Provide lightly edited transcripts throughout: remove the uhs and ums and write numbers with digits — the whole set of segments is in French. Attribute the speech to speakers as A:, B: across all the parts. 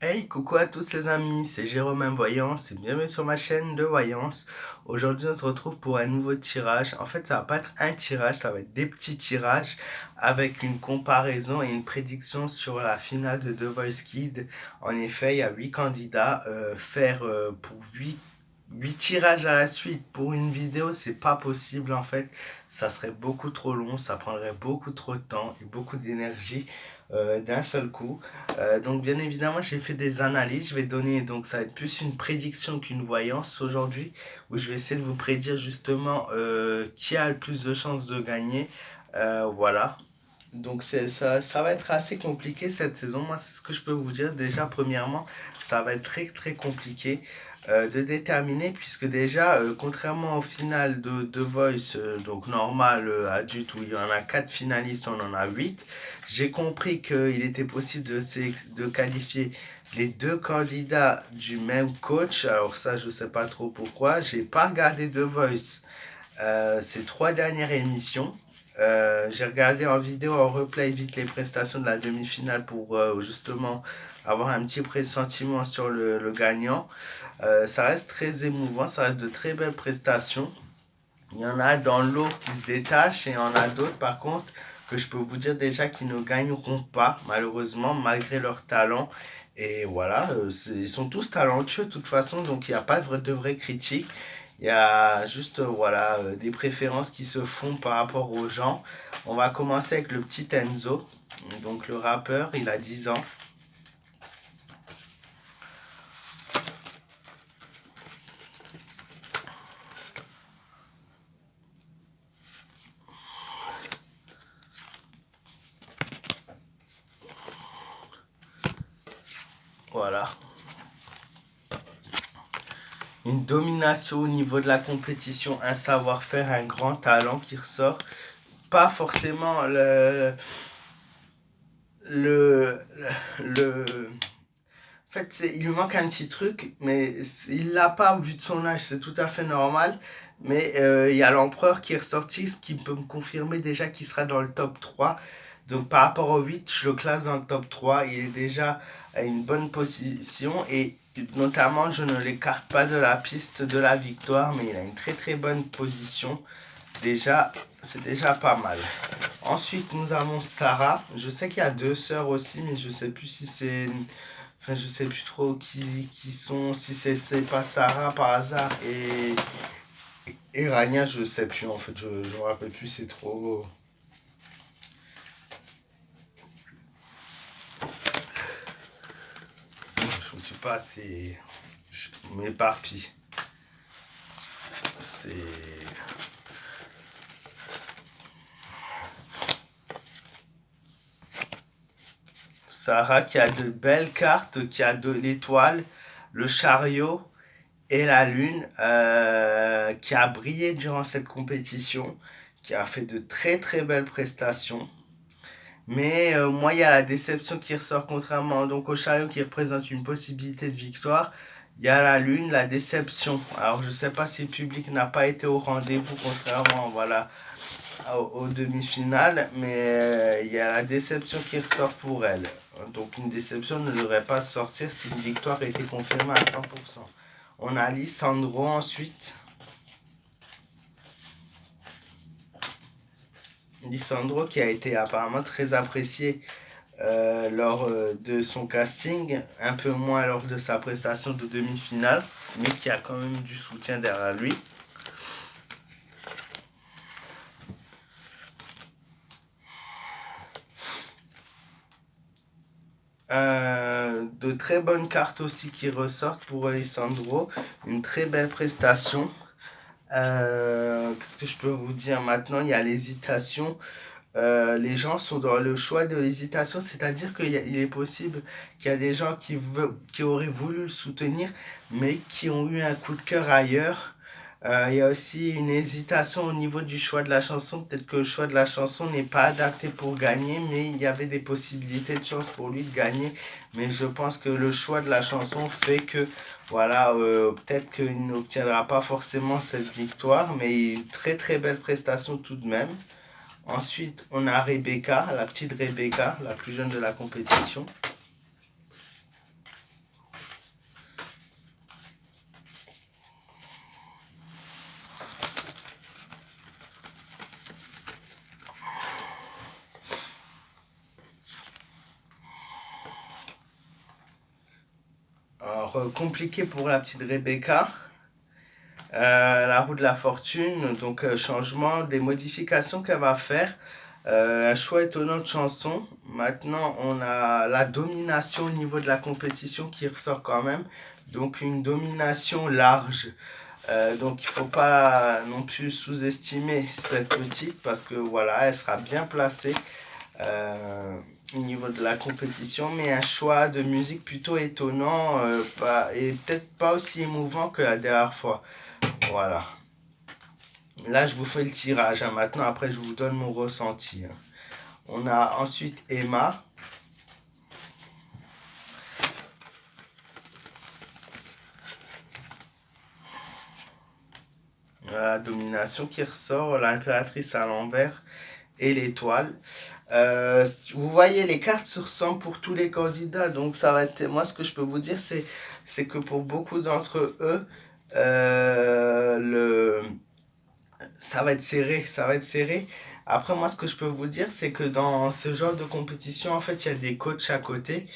A: Hey, coucou à tous les amis, c'est Jérôme Voyance et bienvenue sur ma chaîne de voyance. Aujourd'hui, on se retrouve pour un nouveau tirage. En fait, ça va pas être un tirage, ça va être des petits tirages avec une comparaison et une prédiction sur la finale de The Voice Kids. En effet, il y a 8 candidats. Faire pour 8 tirages à la suite pour une vidéo, c'est pas possible en fait. Ça serait beaucoup trop long, ça prendrait beaucoup trop de temps et beaucoup d'énergie d'un seul coup. Donc bien évidemment, j'ai fait des analyses. Je vais donner, donc ça va être plus une prédiction qu'une voyance aujourd'hui, où je vais essayer de vous prédire justement qui a le plus de chances de gagner. Voilà. Donc ça va être assez compliqué cette saison. Moi, c'est ce que je peux vous dire. Déjà, premièrement, ça va être très très compliqué de déterminer, puisque déjà, contrairement au final de The Voice, donc normal, adulte, où il y en a 4 finalistes, on en a 8, j'ai compris qu'il était possible de qualifier les deux candidats du même coach. Alors ça, je sais pas trop pourquoi. J'ai pas regardé The Voice ces 3 dernières émissions. J'ai regardé en vidéo, en replay vite les prestations de la demi-finale pour justement avoir un petit pressentiment sur le gagnant. Ça reste très émouvant, ça reste de très belles prestations. Il y en a dans l'eau qui se détachent et il y en a d'autres par contre que je peux vous dire déjà qu'ils ne gagneront pas malheureusement malgré leur talent. Et voilà, ils sont tous talentueux de toute façon, donc il n'y a pas de vraie critique. Il y a juste voilà, des préférences qui se font par rapport aux gens. On va commencer avec le petit Enzo. Donc le rappeur, il a 10 ans. Voilà. Une domination au niveau de la compétition, un savoir-faire, un grand talent qui ressort. Pas forcément le, le en fait, il lui manque un petit truc, mais il l'a pas vu de son âge, c'est tout à fait normal. Mais il y a l'empereur qui est ressorti, ce qui peut me confirmer déjà qu'il sera dans le top 3. Donc par rapport au 8, je le classe dans le top 3. Il est déjà à une bonne position et notamment, je ne l'écarte pas de la piste de la victoire, mais il a une très très bonne position. Déjà, c'est déjà pas mal. Ensuite, nous avons Sarah. Je sais qu'il y a deux sœurs aussi, mais je sais plus si c'est... Enfin, je sais plus trop qui sont, si c'est pas Sarah par hasard et Rania, je sais plus en fait, je me rappelle plus, c'est trop. Je ne suis pas assez. Je m'éparpille. C'est. Sarah qui a de belles cartes, qui a de l'étoile, le chariot et la lune, qui a brillé durant cette compétition, qui a fait de très très belles prestations. Mais moi, il y a la déception qui ressort, contrairement donc au chariot qui représente une possibilité de victoire. Il y a la lune, la déception. Alors, je ne sais pas si le public n'a pas été au rendez-vous, contrairement voilà, aux demi-finales, mais il y a la déception qui ressort pour elle. Donc, une déception ne devrait pas sortir si une victoire était confirmée à 100%. On a Lissandro ensuite. Lissandro qui a été apparemment très apprécié lors de son casting, un peu moins lors de sa prestation de demi-finale, mais qui a quand même du soutien derrière lui. De très bonnes cartes aussi qui ressortent pour Alessandro, une très belle prestation. Qu'est-ce que je peux vous dire maintenant? Il y a l'hésitation. Les gens sont dans le choix de l'hésitation, c'est-à-dire qu'il est possible qu'il y a des gens qui auraient voulu le soutenir, mais qui ont eu un coup de cœur ailleurs. Il y a aussi une hésitation au niveau du choix de la chanson. Peut-être que le choix de la chanson n'est pas adapté pour gagner, mais il y avait des possibilités de chance pour lui de gagner. Mais je pense que le choix de la chanson fait que, voilà, peut-être qu'il n'obtiendra pas forcément cette victoire, mais une très très belle prestation tout de même. Ensuite, on a Rebecca, la petite Rebecca, la plus jeune de la compétition. Alors, compliqué pour la petite Rebecca. La roue de la fortune, donc changement, des modifications qu'elle va faire. Un choix étonnant de chansons. Maintenant, on a la domination au niveau de la compétition qui ressort quand même. Donc une domination large. Donc il ne faut pas non plus sous-estimer cette petite parce que voilà, elle sera bien placée au niveau de la compétition, mais un choix de musique plutôt étonnant et peut-être pas aussi émouvant que la dernière fois. Voilà. Là, je vous fais le tirage. Hein. Maintenant, après, je vous donne mon ressenti. Hein. On a ensuite Emma. La domination qui ressort, l'impératrice à l'envers et l'étoile. Vous voyez, les cartes se ressemblent pour tous les candidats. Donc, ça va être. Moi, ce que je peux vous dire, c'est que pour beaucoup d'entre eux, ça va être serré. Ça va être serré. Après, moi, ce que je peux vous dire, c'est que dans ce genre de compétition, en fait, il y a des coachs à côté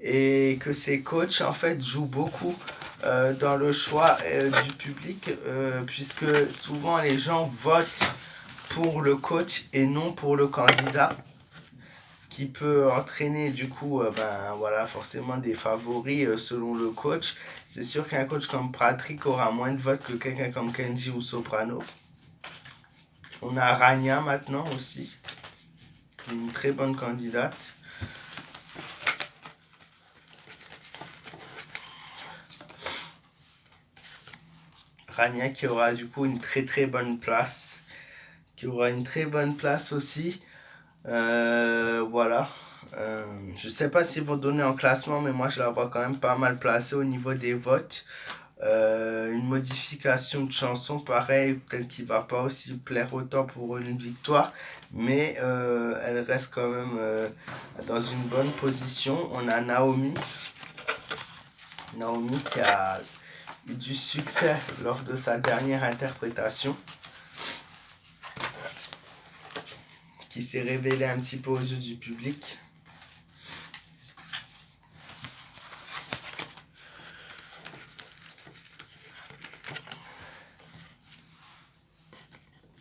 A: et que ces coachs, en fait, jouent beaucoup dans le choix du public puisque souvent les gens votent pour le coach et non pour le candidat. Ce qui peut entraîner du coup voilà, forcément des favoris selon le coach. C'est sûr qu'un coach comme Patrick aura moins de votes que quelqu'un comme Kenji ou Soprano. On a Rania maintenant aussi, une très bonne candidate. Rania qui aura du coup une très très bonne place. Qui aura une très bonne place aussi. Voilà. Je sais pas s'ils vont donner en classement, mais moi je la vois quand même pas mal placée au niveau des votes. Une modification de chanson, pareil, peut-être qu'il va pas aussi plaire autant pour une victoire, mais elle reste quand même dans une bonne position. On a Naomi. Naomi qui a eu du succès lors de sa dernière interprétation, qui s'est révélée un petit peu aux yeux du public.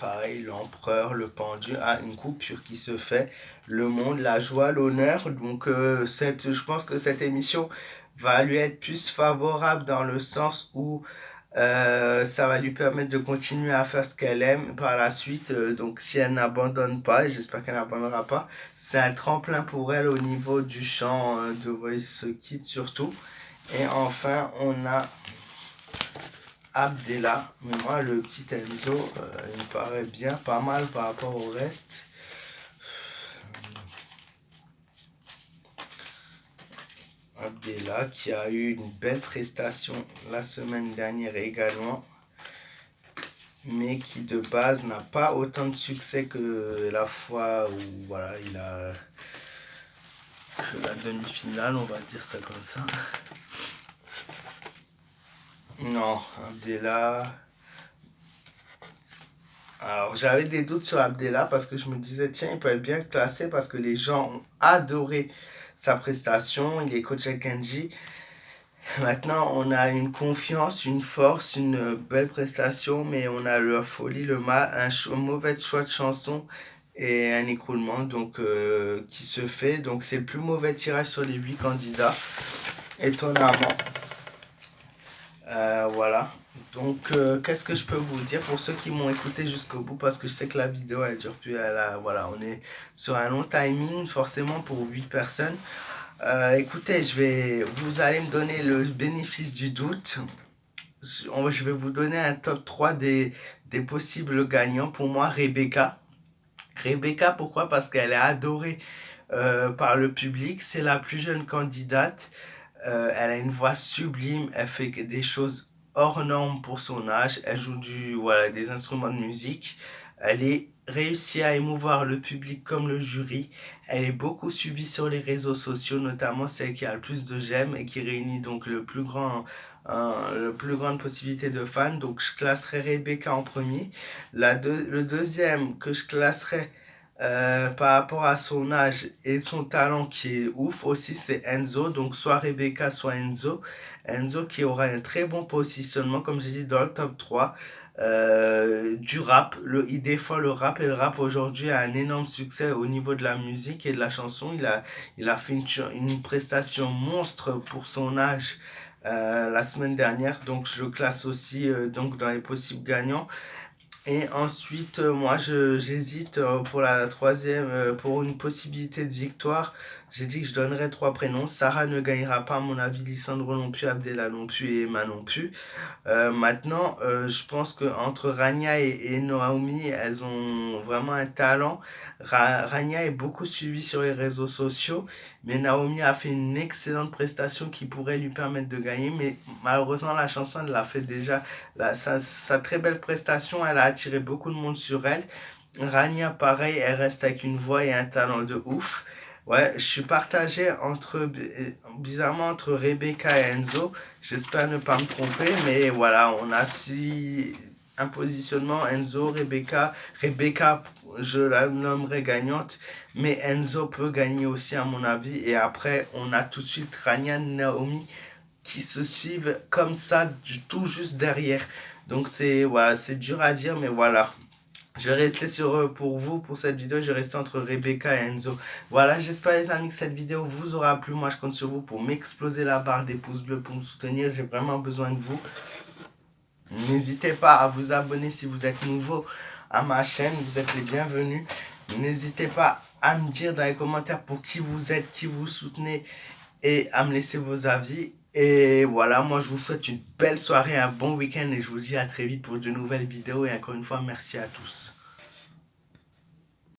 A: Pareil, l'empereur, le pendu, une coupure qui se fait, le monde, la joie, l'honneur. Donc je pense que cette émission va lui être plus favorable dans le sens où ça va lui permettre de continuer à faire ce qu'elle aime par la suite. Donc si elle n'abandonne pas, et j'espère qu'elle n'abandonnera pas, c'est un tremplin pour elle au niveau du chant de Voice Kids surtout. Et enfin, on a Abdella, mais moi le petit Enzo, il me paraît bien pas mal par rapport au reste. Abdella qui a eu une belle prestation la semaine dernière également, mais qui de base n'a pas autant de succès que la fois où voilà, il a que la demi-finale, on va dire ça comme ça. Non, Abdella. Alors j'avais des doutes sur Abdella parce que je me disais tiens il peut être bien classé parce que les gens ont adoré sa prestation, il est coach à Kenji. Maintenant on a une confiance, une force, une belle prestation mais on a la folie, un mauvais choix de chanson et un écroulement donc qui se fait. Donc c'est le plus mauvais tirage sur les 8 candidats étonnamment. Voilà. Donc, qu'est-ce que je peux vous dire pour ceux qui m'ont écouté jusqu'au bout parce que je sais que la vidéo elle dure plus. Voilà, on est sur un long timing forcément pour 8 personnes. Écoutez, vous allez me donner le bénéfice du doute. Je vais vous donner un top 3 des possibles gagnants. Pour moi, Rebecca. Rebecca, pourquoi? Parce qu'elle est adorée par le public. C'est la plus jeune candidate. Elle a une voix sublime, elle fait des choses hors normes pour son âge, elle joue voilà, des instruments de musique, elle est réussie à émouvoir le public comme le jury, elle est beaucoup suivie sur les réseaux sociaux, notamment celle qui a le plus de j'aime et qui réunit donc le plus grande possibilité de fans. Donc je classerai Rebecca en premier. Le deuxième que je classerai par rapport à son âge et son talent qui est ouf aussi, c'est Enzo. Donc soit Rebecca, soit Enzo. Enzo qui aura un très bon positionnement, comme j'ai dit, dans le top 3 du rap. Il défend le rap et le rap aujourd'hui a un énorme succès au niveau de la musique et de la chanson. Il a fait une prestation monstre pour son âge la semaine dernière. Donc je le classe aussi donc dans les possibles gagnants. Et ensuite, moi, j'hésite pour la troisième, pour une possibilité de victoire. J'ai dit que je donnerais trois prénoms. Sarah ne gagnera pas, à mon avis, Lissandro non plus, Abdella non plus et Emma non plus. Maintenant, je pense qu'entre Rania et Naomi, elles ont vraiment un talent. Rania est beaucoup suivie sur les réseaux sociaux, mais Naomi a fait une excellente prestation qui pourrait lui permettre de gagner. Mais malheureusement, la chanson, elle l'a fait déjà. Sa très belle prestation, elle a attiré beaucoup de monde sur elle. Rania, pareil, elle reste avec une voix et un talent de ouf. Ouais, je suis partagé bizarrement entre Rebecca et Enzo. J'espère ne pas me tromper, mais voilà, on a si un positionnement Enzo, Rebecca. Rebecca, je la nommerai gagnante, mais Enzo peut gagner aussi à mon avis. Et après, on a tout de suite Rania, Naomi qui se suivent comme ça, tout juste derrière. Donc c'est voilà, c'est dur à dire, mais voilà. Je vais rester pour vous, pour cette vidéo, je vais rester entre Rebecca et Enzo. Voilà, j'espère les amis que cette vidéo vous aura plu. Moi, je compte sur vous pour m'exploser la barre des pouces bleus pour me soutenir. J'ai vraiment besoin de vous. N'hésitez pas à vous abonner si vous êtes nouveau à ma chaîne. Vous êtes les bienvenus. N'hésitez pas à me dire dans les commentaires pour qui vous êtes, qui vous soutenez et à me laisser vos avis. Et voilà, moi je vous souhaite une belle soirée, un bon week-end et je vous dis à très vite pour de nouvelles vidéos. Et encore une fois, merci à tous.